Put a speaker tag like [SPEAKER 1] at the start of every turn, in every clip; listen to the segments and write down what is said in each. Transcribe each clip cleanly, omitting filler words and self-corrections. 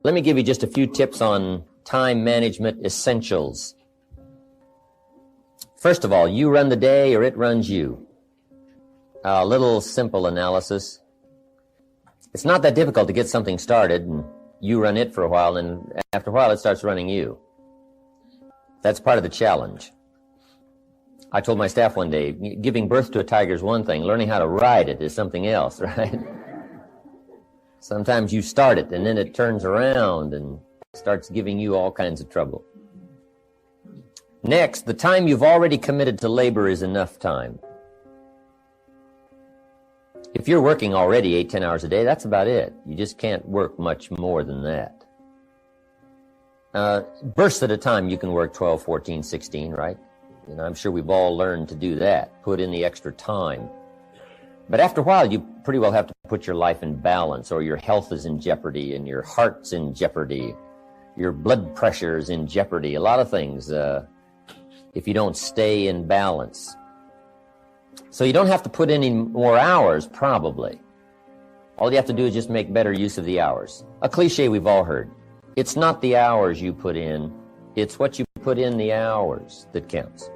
[SPEAKER 1] Let me give you just a few tips on time management essentials. First of all, you run the day or it runs you. A little simple analysis. It's not that difficult to get something started, and you run it for a while, and after a while it starts running you. That's part of the challenge. I told my staff one day, giving birth to a tiger is one thing, learning how to ride it is something else, right? Sometimes you start it, and then it turns around and starts giving you all kinds of trouble. Next, the time you've already committed to labor is enough time. If you're working already 8-10 hours a day, that's about it. You just can't work much more than that. Bursts at a time, you can work 12, 14, 16, right? And I'm sure we've all learned to do that, put in the extra time. But after a while, you pretty well have to put your life in balance, or your health is in jeopardy, and your heart's in jeopardy, your blood pressure is in jeopardy, a lot of things, if you don't stay in balance. So you don't have to put in any more hours, probably. All you have to do is just make better use of the hours. A cliche we've all heard. It's not the hours you put in, it's what you put in the hours that counts.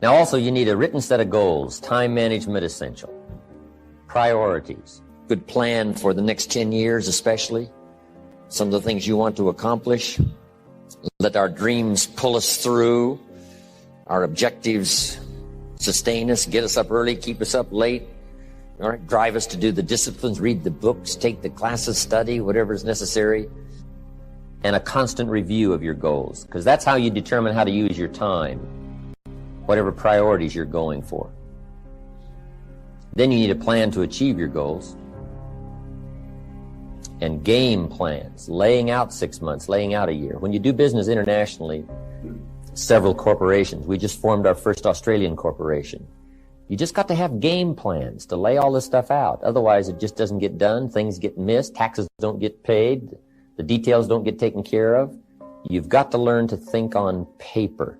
[SPEAKER 1] Now also you need a written set of goals, time management essential. Priorities. Good plan for the next 10 years especially. Some of the things you want to accomplish. Let our dreams pull us through. Our objectives sustain us, get us up early, keep us up late. All right, drive us to do the disciplines, read the books, take the classes, study, whatever is necessary. And a constant review of your goals, because that's how you determine how to use your time, whatever priorities you're going for. Then you need a plan to achieve your goals. And game plans, laying out 6 months, laying out a year. When you do business internationally, several corporations, we just formed our first Australian corporation. You just got to have game plans to lay all this stuff out. Otherwise, it just doesn't get done. Things get missed. Taxes don't get paid. The details don't get taken care of. You've got to learn to think on paper.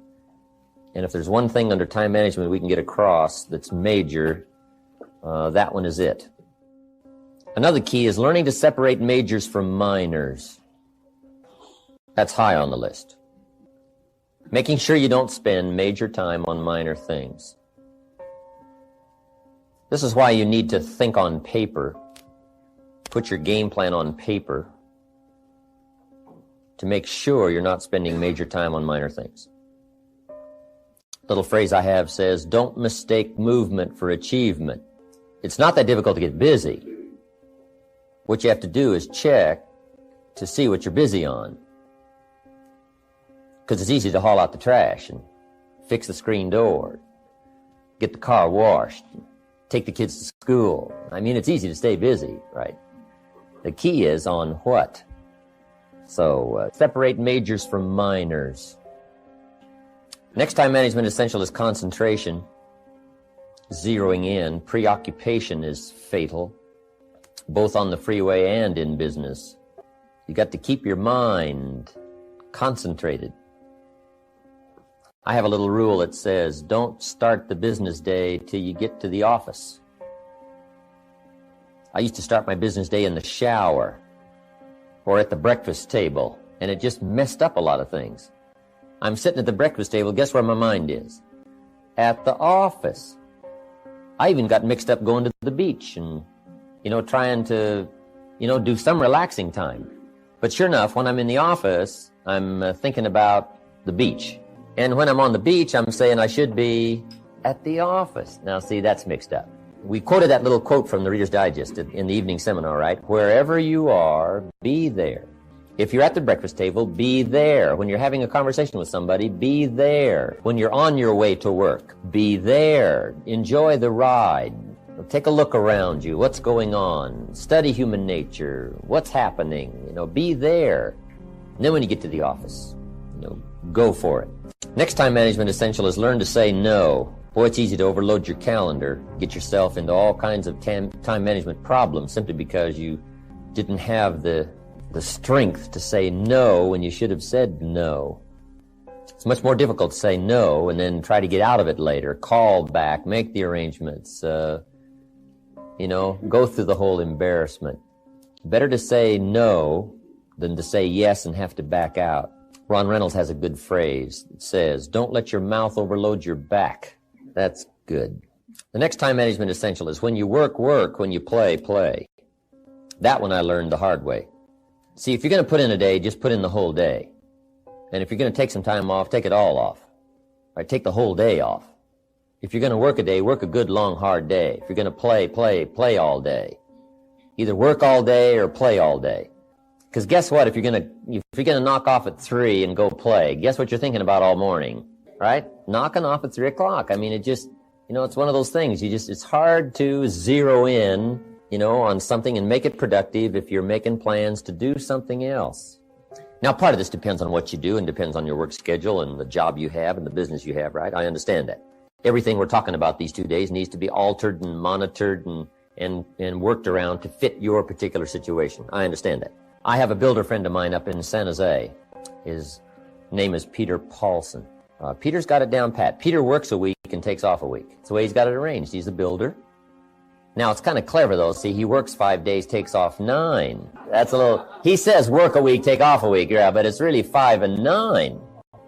[SPEAKER 1] And if there's one thing under time management we can get across that's major, that one is it. Another key is learning to separate majors from minors. That's high on the list. Making sure you don't spend major time on minor things. This is why you need to think on paper, put your game plan on paper to make sure you're not spending major time on minor things. Little phrase I have says, don't mistake movement for achievement. It's not that difficult to get busy. What you have to do is check to see what you're busy on. Because it's easy to haul out the trash and fix the screen door, get the car washed, take the kids to school. I mean, it's easy to stay busy, right? The key is on what? So separate majors from minors. Next time management essential is concentration, zeroing in. Preoccupation is fatal, both on the freeway and in business. You got to keep your mind concentrated. I have a little rule that says, don't start the business day till you get to the office. I used to start my business day in the shower or at the breakfast table, and it just messed up a lot of things. I'm sitting at the breakfast table, guess where my mind is? At the office. I even got mixed up going to the beach and, trying to, do some relaxing time. But sure enough, when I'm in the office, I'm thinking about the beach. And when I'm on the beach, I'm saying I should be at the office. Now, see, that's mixed up. We quoted that little quote from the Reader's Digest in the evening seminar, right? Wherever you are, be there. If you're at the breakfast table, be there. When you're having a conversation with somebody, be there. When you're on your way to work, be there. Enjoy the ride. Take a look around you. What's going on? Study human nature. What's happening? Be there. And then when you get to the office, go for it. Next time management essential is learn to say no. Boy, it's easy to overload your calendar, get yourself into all kinds of time management problems simply because you didn't have the strength to say no when you should have said no. It's much more difficult to say no and then try to get out of it later, call back, make the arrangements, go through the whole embarrassment. Better to say no than to say yes and have to back out. Ron Reynolds has a good phrase that says, don't let your mouth overload your back. That's good. The next time management essential is when you work, work. When you play, play. That one I learned the hard way. See, if you're going to put in a day, just put in the whole day. And if you're going to take some time off, take it all off. Right? Take the whole day off. If you're going to work a day, work a good, long, hard day. If you're going to play, play, play all day. Either work all day or play all day. Because guess what? If you're going to knock off at 3 and go play, guess what you're thinking about all morning, right? Knocking off at 3 o'clock. I mean, it just, it's one of those things. It's hard to zero in, on something and make it productive if you're making plans to do something else. Now, part of this depends on what you do and depends on your work schedule and the job you have and the business you have, right? I understand that. Everything we're talking about these 2 days needs to be altered and monitored and worked around to fit your particular situation. I understand that. I have a builder friend of mine up in San Jose. His name is Peter Paulson. Peter's got it down pat. Peter works a week and takes off a week. It's the way he's got it arranged. He's a builder. Now, it's kind of clever, though. See, he works 5 days, takes off 9. That's a little... He says work a week, take off a week, yeah, but it's really 5 and 9.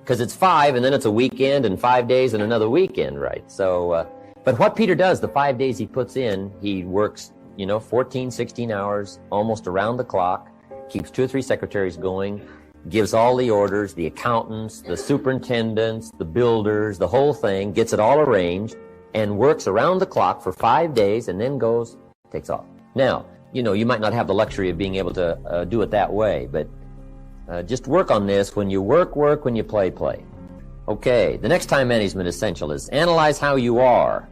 [SPEAKER 1] Because it's 5, and then it's a weekend, and 5 days, and another weekend, right? So, but what Peter does, the 5 days he puts in, he works, 14, 16 hours, almost around the clock, keeps 2 or 3 secretaries going, gives all the orders, the accountants, the superintendents, the builders, the whole thing, gets it all arranged, and works around the clock for 5 days, and then takes off. Now, you might not have the luxury of being able to do it that way, but just work on this. When you work, work. When you play, play. Okay, the next time management essential is analyze how you are.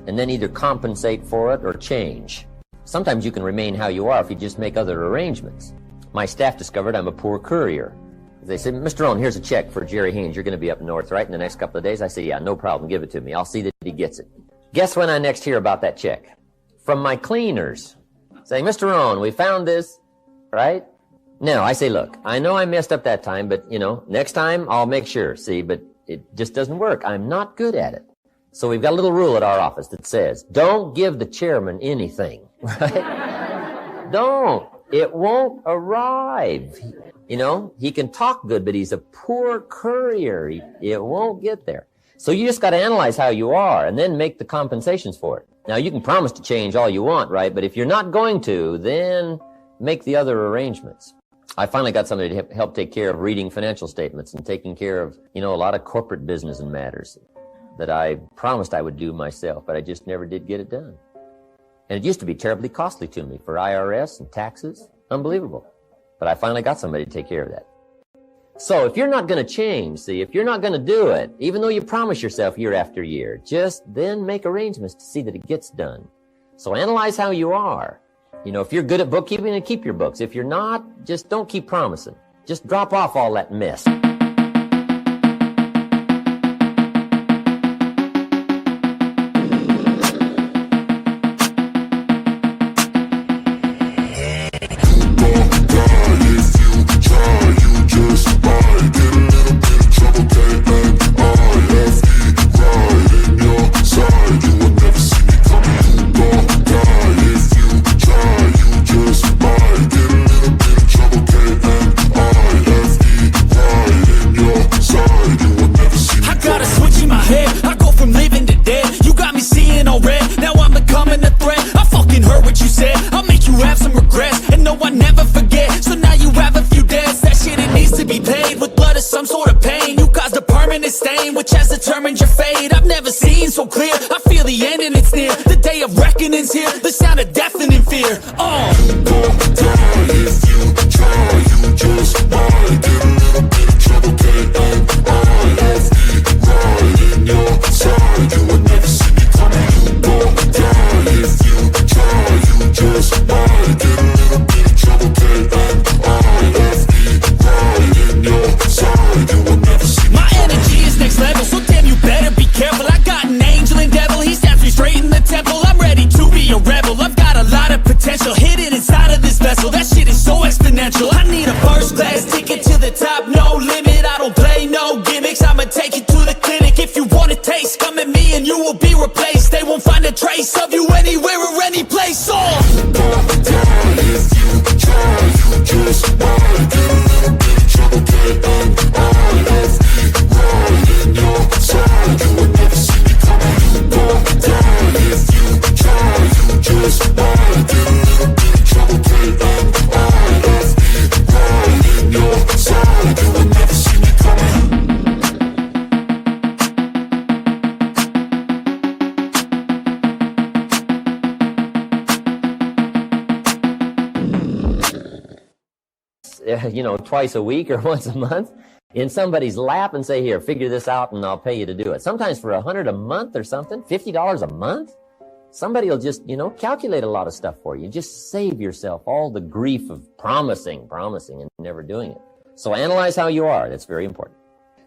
[SPEAKER 1] and then either compensate for it or change. Sometimes you can remain how you are if you just make other arrangements. My staff discovered I'm a poor courier. They said, Mr. Rohn, here's a check for Jerry Haynes. You're going to be up north, right, in the next couple of days? I said, yeah, no problem. Give it to me. I'll see that he gets it. Guess when I next hear about that check? From my cleaners. Saying, Mr. Rohn, we found this, right? No, I say, look, I know I messed up that time, but, next time I'll make sure. See, but it just doesn't work. I'm not good at it. So we've got a little rule at our office that says, don't give the chairman anything, right? Don't. It won't arrive. He can talk good, but he's a poor courier. It won't get there. So you just got to analyze how you are and then make the compensations for it. Now, you can promise to change all you want, right? But if you're not going to, then make the other arrangements. I finally got somebody to help take care of reading financial statements and taking care of, a lot of corporate business and matters that I promised I would do myself, but I just never did get it done. And it used to be terribly costly to me for IRS and taxes. Unbelievable. But I finally got somebody to take care of that. So if you're not going to change, if you're not going to do it, even though you promise yourself year after year, just then make arrangements to see that it gets done. So analyze how you are. If you're good at bookkeeping, then keep your books. If you're not, just don't keep promising. Just drop off all that mess.
[SPEAKER 2] Which has determined your fate. I've never seen so clear. I feel the end and it's near. The day of reckoning's here. The sound of deafening fear. You won't die if you try. You just might get a little bit of trouble. K-N-I-F-E right in your side. You will never see me coming. You won't die if you try. You just might get a little bit of trouble. K-N-I-F-E right in your side. You will never see me. My energy is next level, so damn you better be careful. I got an angel and devil, he stands me straight in the temple. I'm ready to be a rebel, I've got a lot of potential hidden inside of this vessel. That shit is so exponential. I need a first class ticket to the top, no limit. I don't play no gimmicks, I'ma take you to the clinic. If you want a taste, come at me and you will be replaced. They won't find a trace of you anywhere or any place. You won't die if you try. You just might get a little bit of trouble. K-N-I-F-E right in your side. You will never see me coming. You won't die if you try. You just might get a little bit of trouble. K-N-I-F-E right in your side. You will never see me coming.
[SPEAKER 1] Twice a week or once a month in somebody's lap and say, here, figure this out and I'll pay you to do it. Sometimes for $100 a month or something, $50 a month, somebody will just, calculate a lot of stuff for you. Just save yourself all the grief of promising and never doing it. So analyze how you are. That's very important.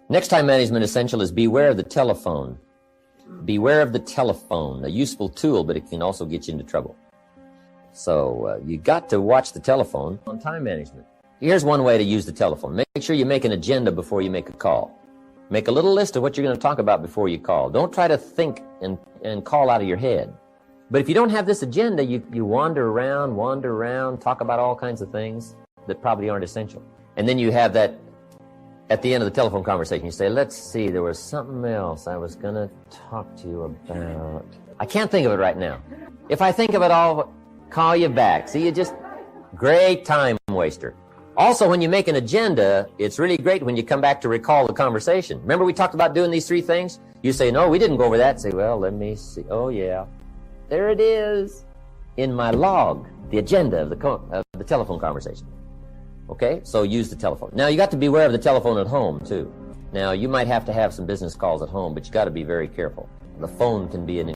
[SPEAKER 1] Next time management essential is beware of the telephone. Beware of the telephone, a useful tool, but it can also get you into trouble. So you got to watch the telephone on time management. Here's one way to use the telephone. Make sure you make an agenda before you make a call. Make a little list of what you're going to talk about before you call. Don't try to think and call out of your head. But if you don't have this agenda, you wander around, talk about all kinds of things that probably aren't essential. And then you have that at the end of the telephone conversation. You say, let's see, there was something else I was going to talk to you about. I can't think of it right now. If I think of it, I'll call you back. See, you just, great time waster. Also, when you make an agenda, it's really great when you come back to recall the conversation. Remember we talked about doing these 3 things? You say, no, we didn't go over that. Say, well, let me see. Oh, yeah. There it is in my log, the agenda of the telephone conversation. Okay? So use the telephone. Now, you got to beware of the telephone at home, too. Now, you might have to have some business calls at home, but you got to be very careful. The phone can be an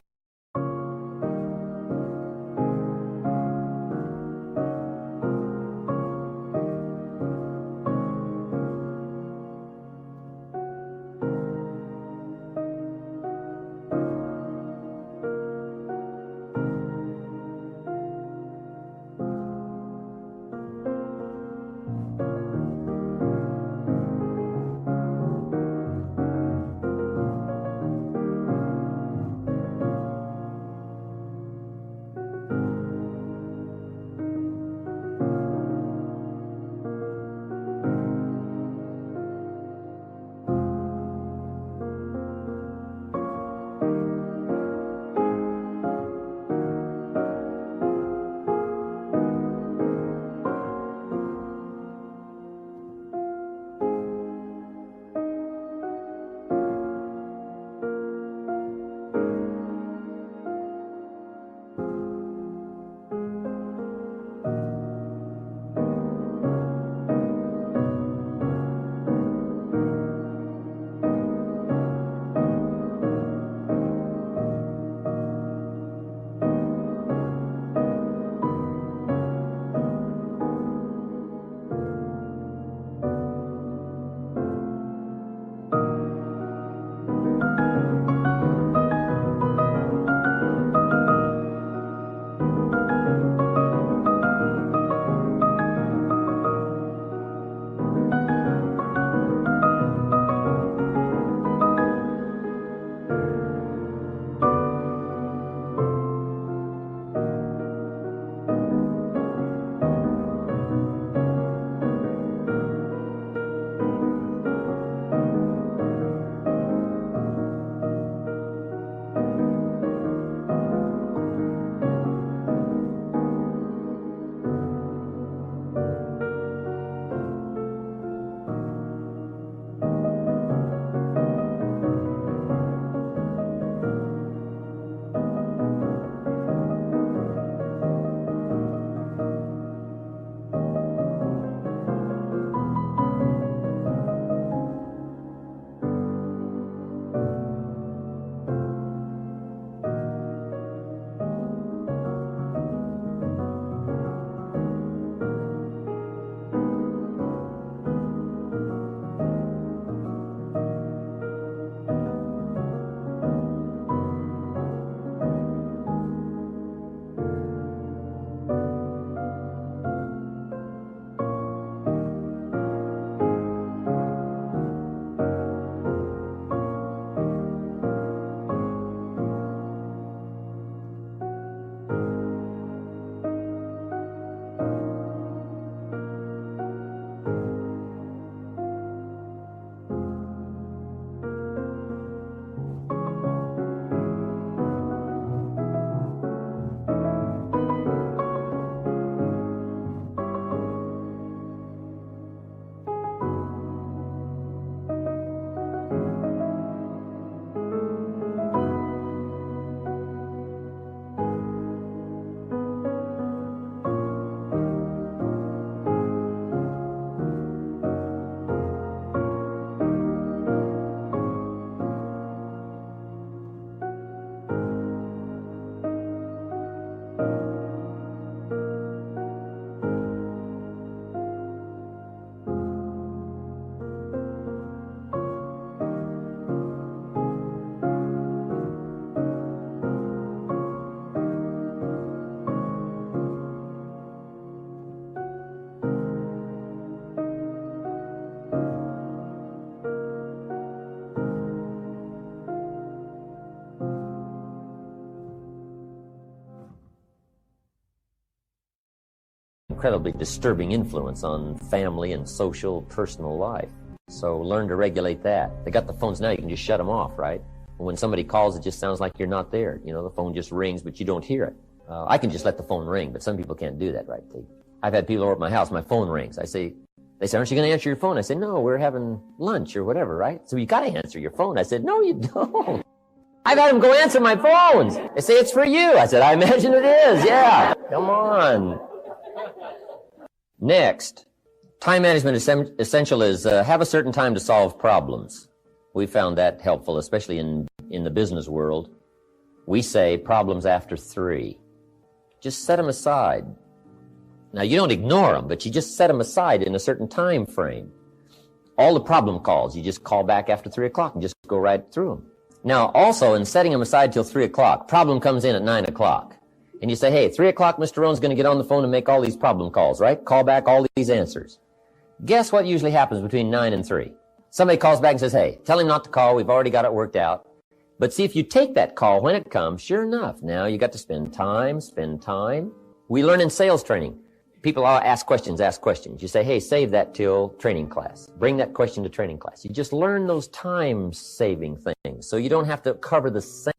[SPEAKER 1] incredibly disturbing influence on family and social, personal life. So learn to regulate that. They got the phones now, you can just shut them off, right? When somebody calls, it just sounds like you're not there. You know, the phone just rings, but you don't hear it. I can just let the phone ring, but some people can't do that, right? I've had people over at my house, my phone rings. They say, aren't you going to answer your phone? I say, no, we're having lunch or whatever, right? So you got to answer your phone. I said, no, you don't. I've had them go answer my phones. They say, it's for you. I said, I imagine it is. Yeah, come on. Next, time management essential is have a certain time to solve problems. We found that helpful, especially in the business world. We say problems after 3. Just set them aside. Now, you don't ignore them, but you just set them aside in a certain time frame. All the problem calls, you just call back after 3 o'clock and just go right through them. Now, also, in setting them aside till 3 o'clock, problem comes in at 9 o'clock. And you say, hey, 3 o'clock, Mr. Rohn's going to get on the phone and make all these problem calls, right? Call back all these answers. Guess what usually happens between 9 and 3? Somebody calls back and says, hey, tell him not to call. We've already got it worked out. But see, if you take that call when it comes, sure enough, now you got to spend time. We learn in sales training. People ask questions. You say, hey, save that till training class. Bring that question to training class. You just learn those time-saving things so you don't have to cover the same.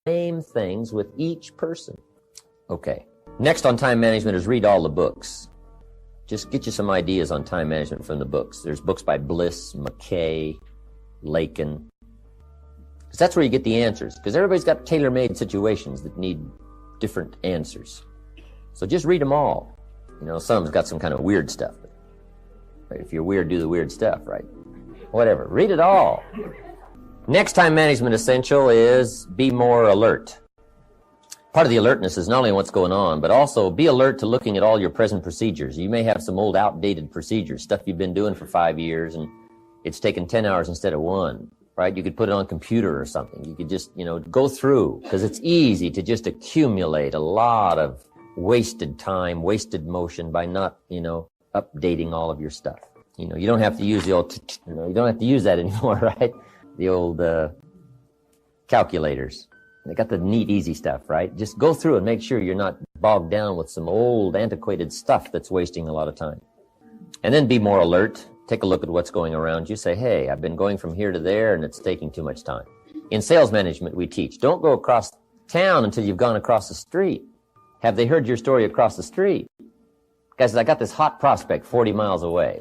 [SPEAKER 1] Same things with each person. Okay. Next on time management is read all the books. Just get you some ideas on time management from the books. There's books by Bliss, McKay, Lakin. Because that's where you get the answers. Because everybody's got tailor-made situations that need different answers. So just read them all. You know, some's got some kind of weird stuff. Right? If you're weird, do the weird stuff, right? Whatever. Read it all. Next time management essential is be more alert. Part of the alertness is not only what's going on, but also be alert to looking at all your present procedures. You may have some old outdated procedures, stuff you've been doing for 5 years, and it's taken 10 hours instead of 1. right? You could put it on a computer or something. You could just, go through, because it's easy to just accumulate a lot of wasted time, wasted motion by not, updating all of your stuff. You don't have to use the old, you don't have to use that anymore, right? The old calculators. They got the neat, easy stuff, right? Just go through and make sure you're not bogged down with some old, antiquated stuff that's wasting a lot of time. And then be more alert. Take a look at what's going around you. Say, hey, I've been going from here to there and it's taking too much time. In sales management, we teach, don't go across town until you've gone across the street. Have they heard your story across the street? Guys, I got this hot prospect 40 miles away.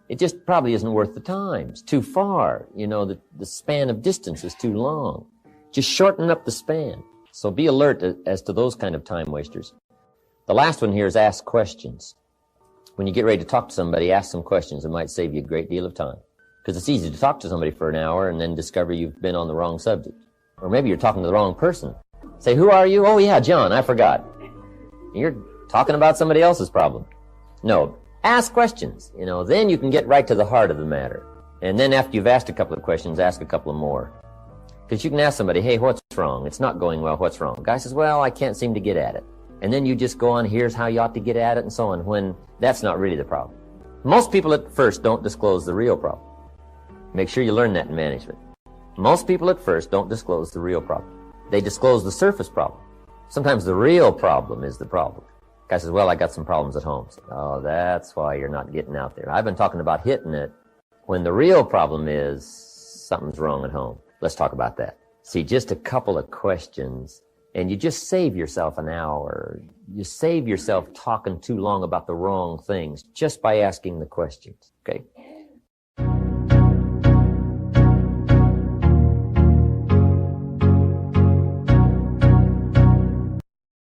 [SPEAKER 1] It just probably isn't worth the time. It's too far. The span of distance is too long. Just shorten up the span. So be alert as to those kind of time wasters. The last one here is ask questions. When you get ready to talk to somebody, ask some questions. It might save you a great deal of time. Because it's easy to talk to somebody for an hour and then discover you've been on the wrong subject. Or maybe you're talking to the wrong person. Say, who are you? Oh yeah, John, I forgot. You're talking about somebody else's problem. No, ask questions. Then you can get right to the heart of the matter. And then after you've asked a couple of questions, ask a couple of more. Because you can ask somebody, hey, what's wrong? It's not going well, what's wrong? Guy says, well, I can't seem to get at it. And then you just go on, here's how you ought to get at it, and so on, when that's not really the problem. Most people at first don't disclose the real problem. Make sure you learn that in management. Most people at first don't disclose the real problem. They disclose the surface problem. Sometimes the real problem is the problem. Guy says, well, I got some problems at home. So, oh, that's why you're not getting out there. I've been talking about hitting it when the real problem is something's wrong at home. Let's talk about that. See, just a couple of questions, and you just save yourself an hour. You save yourself talking too long about the wrong things just by asking the questions, okay?